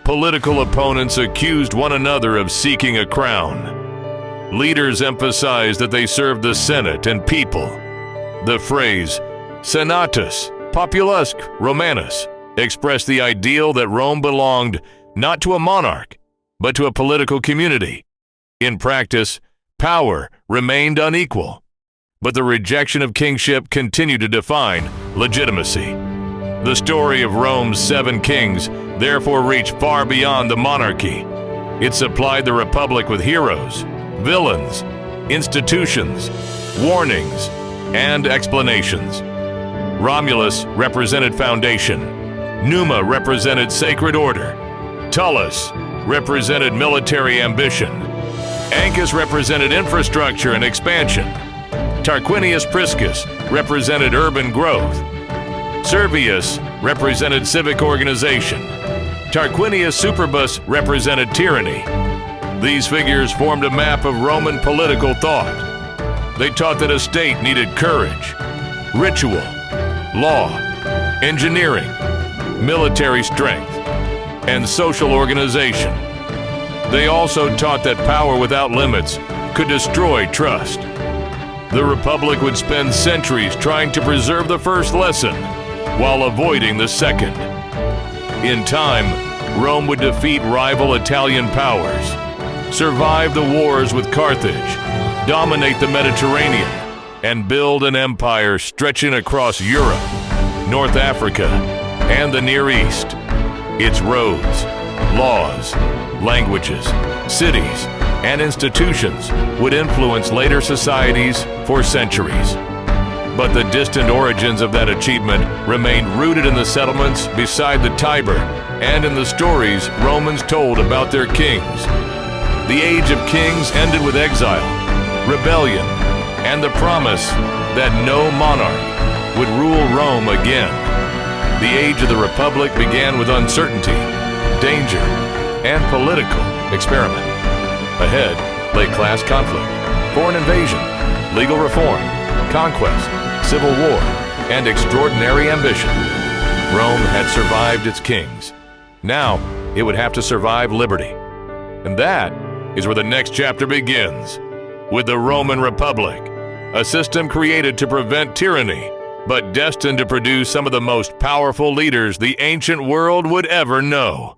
Political opponents accused one another of seeking a crown. Leaders emphasized that they served the Senate and people. The phrase, Senatus Populusque Romanus, expressed the ideal that Rome belonged not to a monarch, but to a political community. In practice, power remained unequal, but the rejection of kingship continued to define legitimacy. The story of Rome's 7 kings therefore reached far beyond the monarchy. It supplied the Republic with heroes, villains, institutions, warnings, and explanations. Romulus represented foundation. Numa represented sacred order. Tullus represented military ambition. Ancus represented infrastructure and expansion. Tarquinius Priscus represented urban growth. Servius represented civic organization. Tarquinius Superbus represented tyranny. These figures formed a map of Roman political thought. They taught that a state needed courage, ritual, law, engineering, military strength, and social organization. They also taught that power without limits could destroy trust. The Republic would spend centuries trying to preserve the first lesson while avoiding the second. In time, Rome would defeat rival Italian powers, survive the wars with Carthage, dominate the Mediterranean, and build an empire stretching across Europe, North Africa, and the Near East. Its roads, laws, languages, cities, and institutions would influence later societies for centuries. But the distant origins of that achievement remained rooted in the settlements beside the Tiber and in the stories Romans told about their kings. The age of kings ended with exile, rebellion, and the promise that no monarch would rule Rome again. The age of the Republic began with uncertainty, danger, and political experiment. Ahead lay class conflict, foreign invasion, legal reform, conquest, civil war, and extraordinary ambition. Rome had survived its kings. Now it would have to survive liberty. And that is where the next chapter begins, with the Roman Republic, a system created to prevent tyranny, but destined to produce some of the most powerful leaders the ancient world would ever know.